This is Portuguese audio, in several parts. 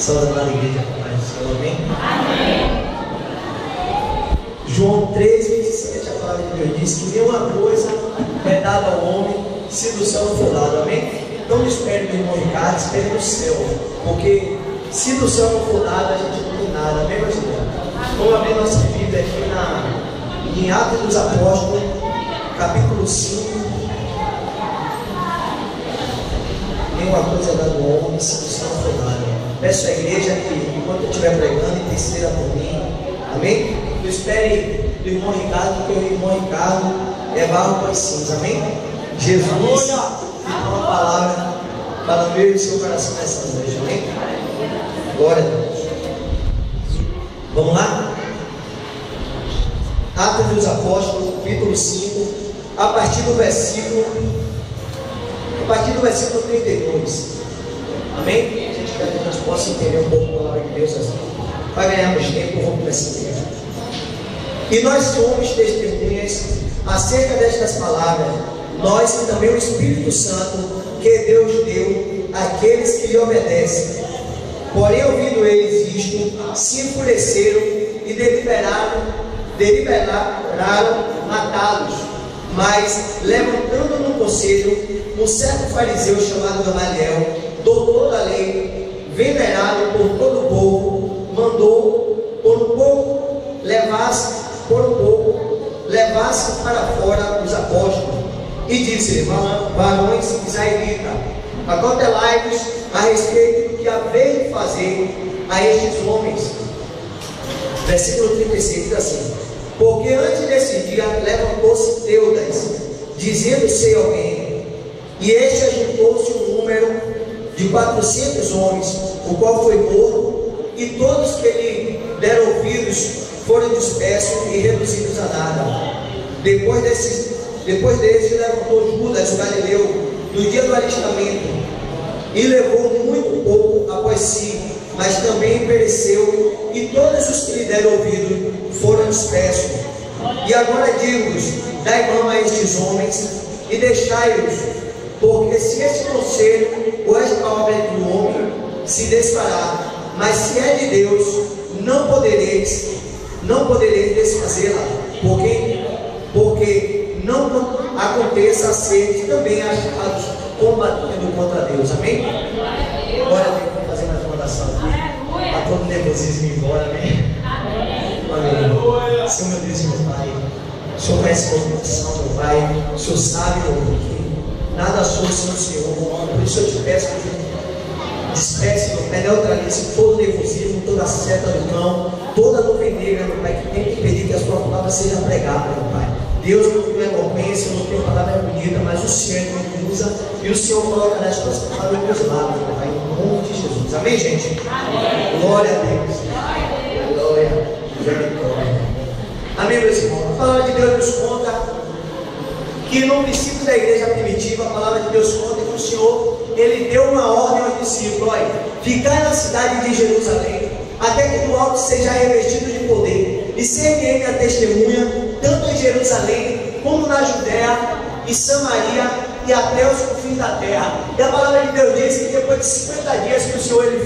Saudade da igreja, amém? Amém. João 3,27, a palavra de Deus diz que nenhuma coisa é dada ao homem se do céu não for dado, amém? Não espere do irmão Ricardo, espere do céu, porque se do céu não for dado, a gente não tem nada, amém, meus irmãos? Vamos abrir nossa Bíblia aqui em Atos dos Apóstolos, capítulo 5. Nenhuma coisa é dada ao homem se do céu não for dado. Peço à igreja que, enquanto eu estiver pregando, interceda por mim, amém? Não espere do irmão Ricardo, porque o irmão Ricardo é barro com as cinzas, amém? Jesus tem uma palavra para o meu e o seu coração nessa noite, amém? Glória a Deus. Vamos lá? Atos dos Apóstolos, capítulo 5, a partir do versículo 32, amém? A gente quer que nós possamos entender um pouco a palavra de Deus assim. Para ganharmos tempo, eu vou começar a ler. E nós somos testemunhas acerca destas palavras, nós e também o Espírito Santo que Deus deu àqueles que lhe obedecem. Porém, ouvindo eles isto, se enfureceram e deliberaram matá-los. Mas, levantando no conselho, um certo fariseu chamado Gamaliel, doutor da lei, venerado por todo o povo, mandou por um pouco levasse para fora os apóstolos e disse: varões israelitas, acautelai-vos a respeito do que haveis de fazer a estes homens. Versículo 36 diz assim: porque antes desse dia levantou-se Teudas, dizendo ser alguém, e este ajuntou-se um número de 400 homens, o qual foi morto, e todos que lhe deram ouvidos foram dispersos e reduzidos a nada. Depois desse levantou Judas, o Galileu, no dia do alistamento, e levou muito pouco após si, mas também pereceu, e todos os que lhe deram ouvido foram dispersos. E agora digo-vos: dai mão a estes homens e deixai-os, porque se este conselho ou esta obra do homem se desfará, mas se é de Deus, não podereis desfazê-la, porque não aconteça ser também achados combatendo contra Deus, amém? Agora eu tenho que fazer mais uma oração aqui, para todo nervosismo ir embora, amém? Amém. Senhor, meu Deus e meu Pai, o Senhor conhece a minha condição, meu Pai, o Senhor sabe, meu Deus, que nada sou sem o Senhor, por isso eu te peço que despece, meu Pai, neutralize todo nervosismo, toda seta do cão, toda nuvem negra, meu Pai, que tem que impedir que a sua palavra seja pregada, meu Pai. Deus não tem eloquência, não tem palavra bonita, mas o Senhor me usa e o Senhor coloca nas suas palavras nos meus lábios, meu Pai, em nome de Jesus. Amém, gente? Amém. Glória a Deus. Glória. Amém, meus irmãos? A palavra de Deus nos conta que no princípio da igreja primitiva, a palavra de Deus conta que o Senhor, Ele deu uma ordem aos discípulos: olha, ficai na cidade de Jerusalém, até que do alto seja revestido de poder, e ser minha testemunha, tanto em Jerusalém, como na Judéia e Samaria, e até os confins da terra. E a palavra de Deus diz que depois de 50 dias que o Senhor ele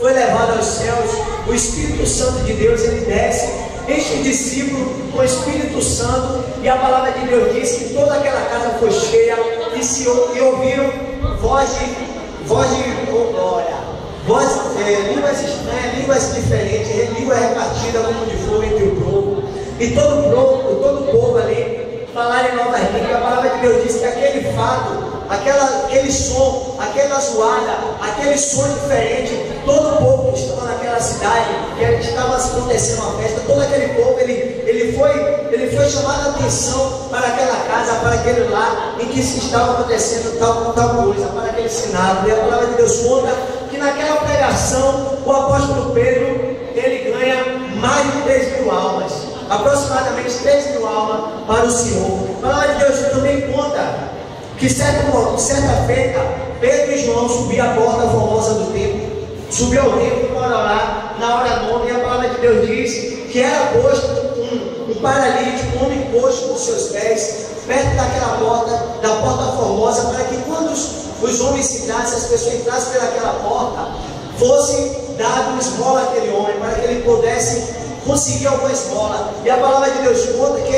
foi levado aos céus, o Espírito Santo de Deus ele desce, enche o discípulo com o Espírito Santo, e a palavra de Deus diz que toda aquela casa foi cheia, e ouviram línguas estranhas, línguas diferentes, língua repartida como de fogo entre o povo, e todo o povo ali falaram em novas línguas. A palavra de Deus diz que aquele fato, aquele som, aquela zoada, aquele som diferente, todo o povo que estava naquela cidade, que estava acontecendo uma festa, todo aquele povo, ele foi chamado a atenção para aquela casa, para aquele lar em que se estava acontecendo tal coisa, para aquele cenário. E a palavra de Deus conta que naquela pregação, o apóstolo Pedro, ele ganha mais de 3.000 almas, aproximadamente 3.000 almas para o Senhor. A palavra de Deus também conta que certa feita, Pedro e João subiam à porta formosa do templo, subiu ao templo para orar na hora nona, e a palavra de Deus diz que era posto um paralítico, um homem posto com seus pés, perto daquela porta, da porta formosa, para que quando os homens entrassem, as pessoas entrassem pelaquela porta, fossem dado esmola àquele homem, para que ele pudesse conseguir alguma esmola. E a palavra de Deus conta que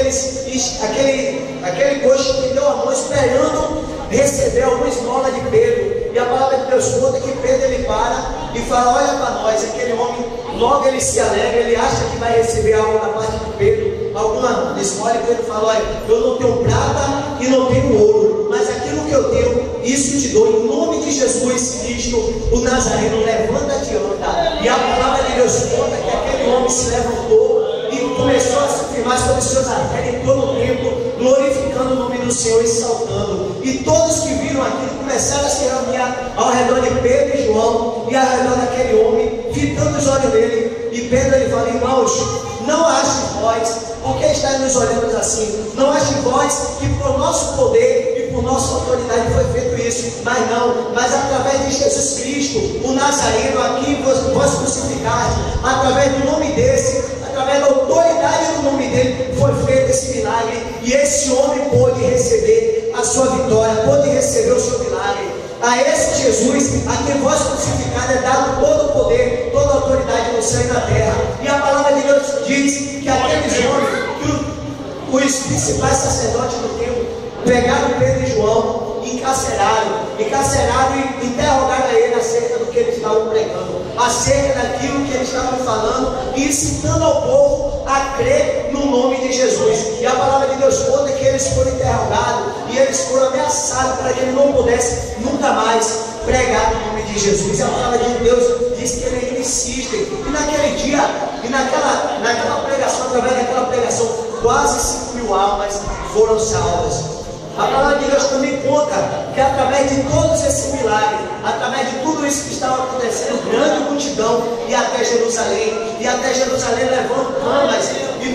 aquele coxo estendeu a mão esperando receber alguma esmola de Pedro. E a palavra de Deus conta que Pedro ele para e fala: olha para nós. Aquele homem, logo ele se alegra, ele acha que vai receber algo da parte de Pedro, alguma esmola. E Pedro fala: olha, eu não tenho prata e não tenho ouro, mas aquilo que eu tenho, isso te dou. Em nome de Jesus Cristo, o Nazareno, levanta-te e anda. E a palavra de Deus conta que aquele homem se levantou e começou a se firmar sobre seus artérias, entrou no templo, glorificando o nome do Senhor e saltando. E todos que viram aquilo começaram a se reunir ao redor de Pedro e João e ao redor daquele homem, fitando os olhos dele. E Pedro ele fala: irmãos, não ache vós, porque está nos olhando assim, não ache vós que por nosso poder e por nossa autoridade foi feito isso, mas através de Jesus Cristo, o Nazareno, aqui vós crucificaste, através do nome desse, através da autoridade do nome dele, foi feito esse milagre, e esse homem pôde receber a sua vitória, pôde receber o seu milagre. A esse Jesus, a quem vós crucificado, é dado todo o poder, toda a autoridade no céu e na terra. E a palavra de Deus diz que aqueles homens, os principais sacerdotes do templo, pegaram Pedro e João e encarceraram e interrogaram ele acerca do que eles estavam pregando, acerca daquilo que eles estavam falando e incitando ao povo a crer no nome de Jesus. E a palavra de Deus conta que eles foram interrogados e eles foram ameaçados para que ele não pudesse nunca mais pregar no nome de Jesus. E a palavra de Deus diz que ele ainda insiste. E naquele dia, e naquela pregação, através daquela pregação, quase 5.000 almas foram salvas. A palavra de Deus também conta que através de todos esses milagres, através de tudo isso que estava acontecendo, grande multidão ia até Jerusalém, levando camas e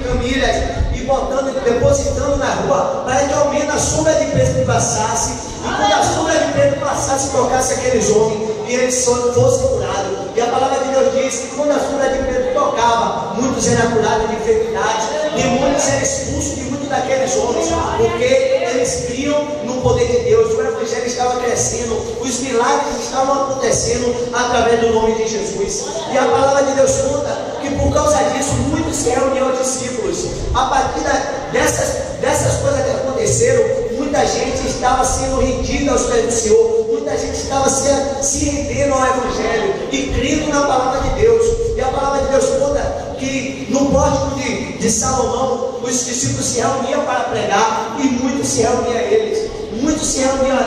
camilhas e depositando na rua, para que ao menos a sombra de Pedro passasse, e quando a sombra de Pedro passasse, tocasse aqueles homens e eles fossem curados. E a palavra de Deus diz que quando a sombra de Pedro tocava, muitos eram curados de enfermidades, demônios eram expulsos de muitos daqueles homens, porque eles criam no poder de Deus. O evangelho estava crescendo, os milagres estavam acontecendo através do nome de Jesus. E a palavra de Deus conta que por causa disso muitos se reuniam aos discípulos. A partir dessas coisas que aconteceram, muita gente estava sendo rendida aos pés do Senhor, muita gente estava se rendendo ao evangelho e crendo na palavra de Deus. E a palavra de Deus conta que no pórtico de Salomão os discípulos se reuniam para pregar e muitos se reuniam a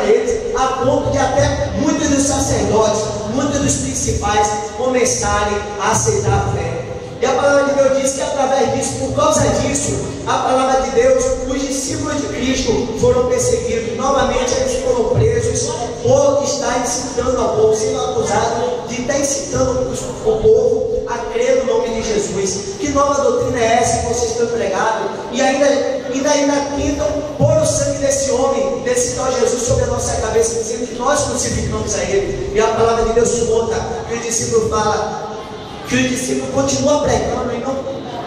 eles. A ponto de até muitos dos sacerdotes, muitos dos principais começarem a aceitar a fé. E a palavra de Deus diz que através disso, por causa disso, a palavra de Deus, os discípulos de Cristo foram perseguidos. Novamente eles foram presos por estar incitando ao povo, sendo acusados de estar incitando o povo a crer no nome de Jesus. Que nova doutrina é essa que vocês estão pregando? E ainda tentam pôr o sangue desse homem, desse tal Jesus, sobre a nossa cabeça, dizendo que nós crucificamos a ele. E a palavra de Deus conta que o discípulo fala, que o discípulo continua pregando e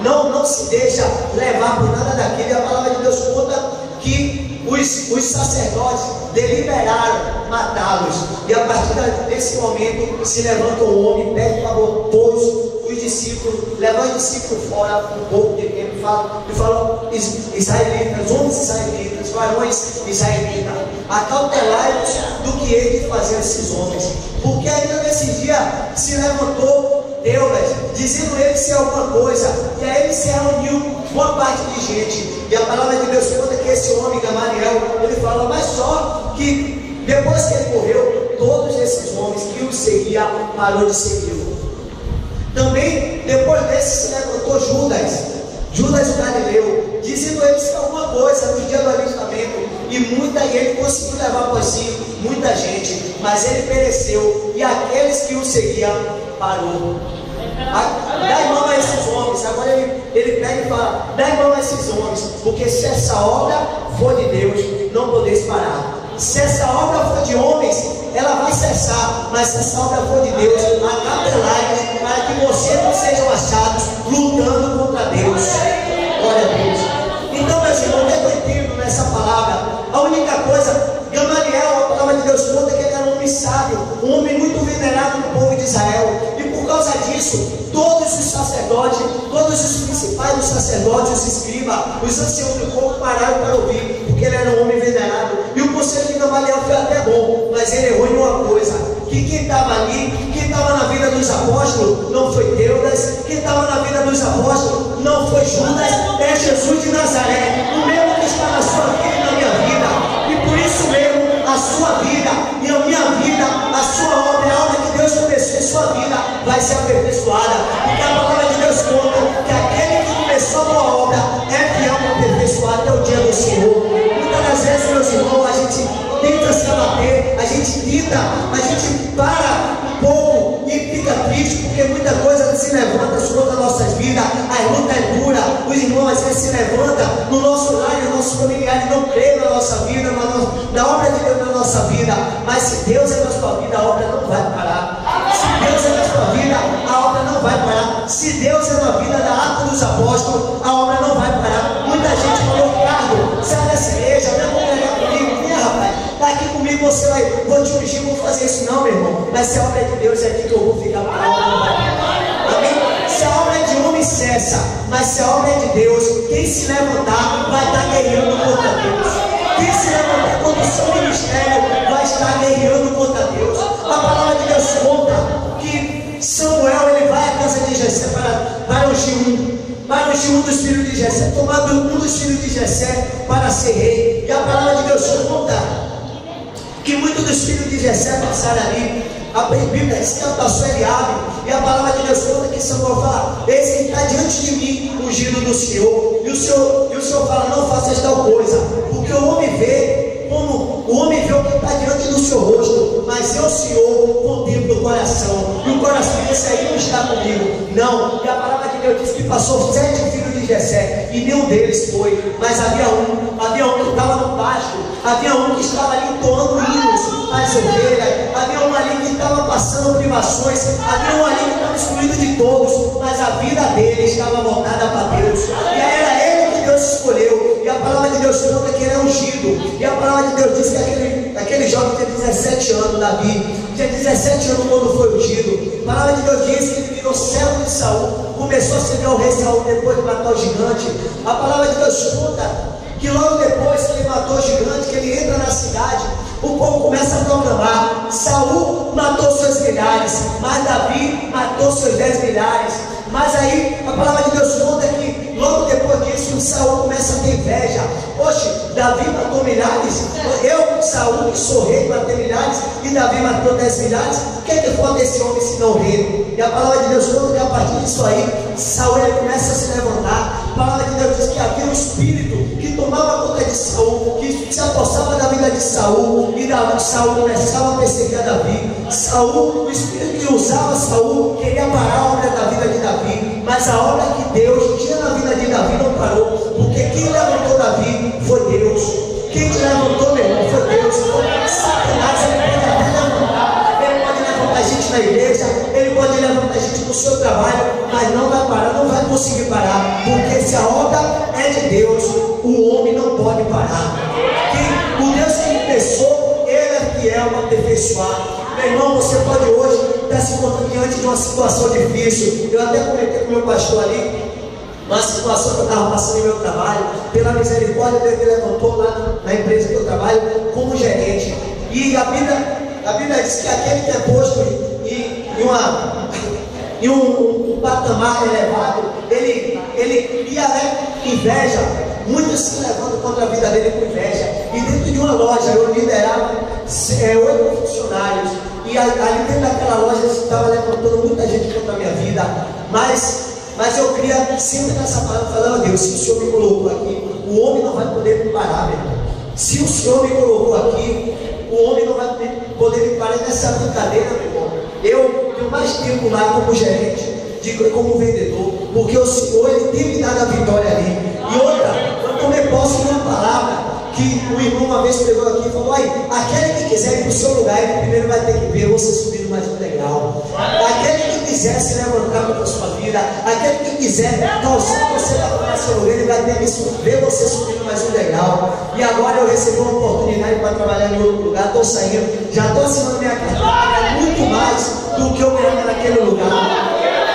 não se deixa levar por nada daquilo. E a palavra de Deus conta que os sacerdotes deliberaram matá-los. E a partir desse momento se levanta um homem, pede para todos os discípulos, leva os discípulos fora um pouco de tempo e fala: israelitas, homens israelitas, varões israelitas, acautelai-vos do que hei de fazer esses homens. Porque ainda nesse dia se levantou Teudas, dizendo ele ser alguma coisa, e aí ele se reuniu uma parte de gente. E a palavra de Deus conta que esse homem, Gamaliel, ele fala, mas só que depois que ele morreu, todos esses homens que o seguiam parou de segui-lo. Também depois desse se levantou Judas o Galileu, dizendo ele ser alguma coisa no dia do alistamento, e ele conseguiu levar por si muita gente, mas ele pereceu, e aqueles que o seguiam parou. Dá mão a esses homens. Agora ele pega e fala: dá mão a esses homens, porque se essa obra for de Deus, não podeis parar. Se essa obra for de homens, ela vai cessar, mas se essa obra for de Deus, acautelai para que vocês não sejam achados lutando contra Deus. Glória a Deus. Então, meus irmãos, eu entendo nessa palavra. A única coisa, Gamaliel, a palavra de Deus conta que ele era um homem sábio, um homem muito venerado venerado no povo de Israel. E por causa disso, todos os sacerdotes, todos os principais dos sacerdotes, os escribas, os anciãos do povo pararam para ouvir, porque ele era um homem venerado. E o conselho de Gamaliel foi até bom, mas ele errou em uma coisa: que quem estava ali, quem estava na vida dos apóstolos, não foi Teudas, quem estava na vida dos apóstolos não foi Judas, é Jesus de Nazaré, o mesmo que está na sua vida e na minha vida. E por isso mesmo, a sua vida e a minha vida, a sua obra, a obra que Deus começou em sua vida, vai ser aperfeiçoada. Porque a palavra de Deus conta que aquele que começou a boa obra é fiel para aperfeiçoar até o dia do Senhor. Muitas das vezes, meus irmãos, a gente tenta se abater, a gente para um pouco e fica triste, porque muita coisa se levanta sobre as nossas vidas, a luta é dura, os irmãos às vezes se levantam no nosso lar, e nossos familiares não creem na nossa vida, na obra de Deus na nossa vida. Mas se Deus é na sua vida, a obra não vai parar. Se Deus é na sua vida, a obra não vai parar. Se Deus é na vida da Arca dos Apóstolos, a obra não vai parar. Muita gente falou: Ricardo, sai dessa igreja, vem congregar comigo. Vem, rapaz, está aqui comigo, vou te ungir, vou fazer isso. Não, meu irmão, mas se a obra é de Deus, é aqui que eu vou ficar, para a obra não vai parar. Amém? Se a obra é de homem, cessa, mas se a obra é de Deus, quem se levantar vai estar guerreando contra Deus. Quem se levantar contra o seu ministério vai estar guerreando contra Deus. A palavra de Deus conta que Samuel, ele vai à casa de Jessé para ungir um dos filhos de Jessé, tomando um dos filhos de Jessé para ser rei. E a palavra de Deus conta que muitos dos filhos de Jessé passaram ali. A Bíblia diz que passou Eliabe, e a palavra de Deus conta que Samuel fala: eis que está diante de mim, ungido do Senhor. E o Senhor fala: não faças tal coisa, porque o homem vê o que está diante do seu rosto, mas eu, Senhor, contemplo o coração, e o coração desse aí não está comigo. Não, e a palavra de Deus diz que passou 7 filhos de Jessé, e nenhum deles foi, mas havia um que estava no pasto, havia um que estava ali entoando hinos às ovelhas, havia um ali que estava passando privações, havia um ali que estava excluído de todos, mas a vida dele estava voltada para Deus, e era ele que Deus escolheu. E a palavra de Deus conta que ele é ungido, e a palavra de Deus diz que aquele jovem tinha 17 anos, Davi, tinha 17 anos quando foi ungido. A palavra de Deus diz que ele virou servo de Saul, começou a servir ao rei Saul depois de matar o gigante. A palavra de Deus conta que logo depois que ele matou o gigante, que ele entra na cidade, o povo começa a proclamar: Saul matou seus milhares, mas Davi matou seus 10 milhares. Mas aí a palavra de Deus conta que logo depois disso Saul começa a ter inveja. Oxe, Davi matou milhares, eu, Saul, que sou rei, matei milhares, e Davi matou 10 milhares. O que é que falta esse homem se não rei? E a palavra de Deus conta que a partir disso aí, Saul ele começa a se levantar. A palavra de Deus diz que havia um espírito que tomava conta de Saul, que se apossava da vida de Saul, e Saul começava a perseguir a Davi. Saul, o espírito que usava Saul, queria parar a obra da vida de Davi, mas a obra que Deus tinha na vida de Davi não parou, porque quem levantou Davi foi Deus. Quem te levantou, meu irmão, foi Deus. Satanás, ele pode até levantar, ele pode levantar a gente na igreja, ele pode levantar a gente no seu trabalho, mas não vai parar, não vai conseguir parar, porque se a obra é de Deus, o homem não pode parar. O Deus que começou, ele é fiel para aperfeiçoar. Meu irmão, você pode hoje estar se encontrando diante de uma situação difícil. Eu até comentei com o meu pastor ali uma situação que eu estava passando em meu trabalho. Pela misericórdia, Deus me levantou lá na empresa que eu trabalho como gerente. E a Bíblia diz que aquele que é posto em um patamar elevado, ele cria inveja. Muitos se levantam contra a vida dele com inveja. E dentro de uma loja eu liderava 8 funcionários, e ali dentro daquela loja estava levantando muita gente contra a minha vida, mas eu queria sempre nessa palavra falar: Deus, se o Senhor me colocou aqui, o homem não vai poder me parar, meu irmão. Se o Senhor me colocou aqui, o homem não vai poder me parar nessa brincadeira, meu irmão. Eu tenho mais tempo lá como gerente, como vendedor, porque o Senhor ele tem me dado a vitória ali. E outra, eu tomei posse de uma palavra que o irmão uma vez pegou aqui e falou: aquele que quiser ir para o seu lugar, ele primeiro vai ter que ver você subindo mais um degrau. Aquele que quiser se levantar para a sua vida, aquele que quiser calçar você para o seu lugar, ele vai ter que ver você subindo mais um degrau. E agora eu recebi uma oportunidade para trabalhar em outro lugar, estou saindo, já estou assinando minha carteira, muito mais. do que eu ganhava naquele lugar.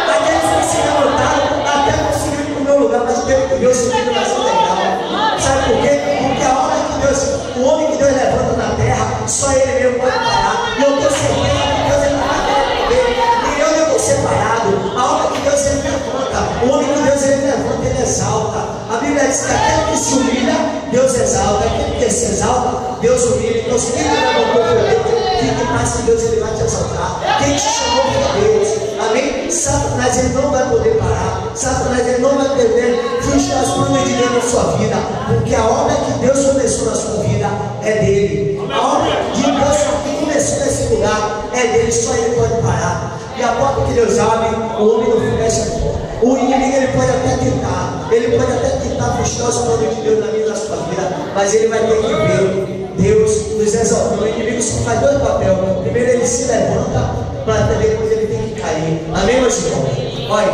Aqueles que se levantaram até conseguiram o meu lugar, mas teve que Deus subir mais legal. Sabe por quê? Porque a hora que Deus, o homem que Deus levanta na terra, só ele mesmo pode parar. E eu tenho certeza que Deus ele não vai querer nem eu nem você parado. A hora que Deus ele levanta, o homem que Deus ele levanta, ele exalta. A Bíblia diz que aquele que se humilha, Deus exalta. Aquele que se exalta, Deus humilha. Então se quem levantou foi Deus, fique mais que Deus ele vai te exaltar. Quem te chamou foi Deus. Amém? Satanás ele não vai poder parar. Satanás ele não vai poder frustrar os planos de Deus na sua vida, porque a obra que Deus começou na sua vida é dele. A obra de Deus que começou nesse lugar é dele, só ele pode parar. E a porta que Deus abre, o homem não fecha a porta. O inimigo ele pode até tentar frustrar os planos de Deus na vida da sua vida, mas ele vai ter que ver Deus nos exaltando. O inimigo só faz dois papéis. Primeiro ele se levanta, para depois ele tem que cair. Amém, meus irmãos? Olha,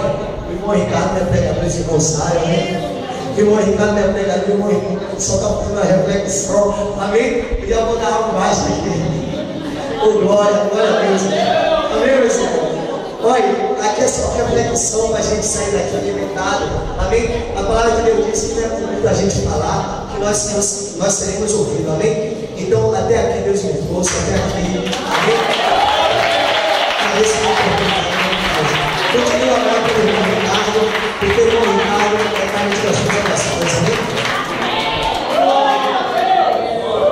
o irmão Ricardo é pregador de Gonçalo, né? O irmão Ricardo é pregador, o irmão Ricardo só está fazendo uma reflexão. Amém? Eu já vou dar algo mais aqui. Oh, glória a Deus. Amém, meus irmãos? Olha, aqui é só reflexão para a gente sair daqui alimentado. Amém? A palavra de Deus diz que não é muito a gente falar, que nós seremos ouvidos. Amém? Então, até aqui Deus me trouxe, até aqui. Amém? Continua agora pelo irmão Ricardo, porque o irmão Ricardo está nos das orações. Amém?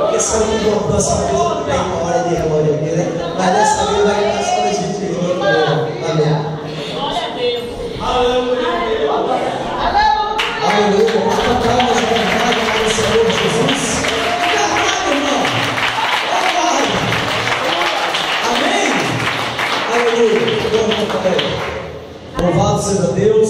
Porque sabe que o nossa vez não tem uma hora de relógio aqui, né? Mas dessa vez vai estar só a gente de novo. Amém. Aleluia. Bota palmas para o Senhor Jesus. Amém. Aleluia. Louvado seja Deus.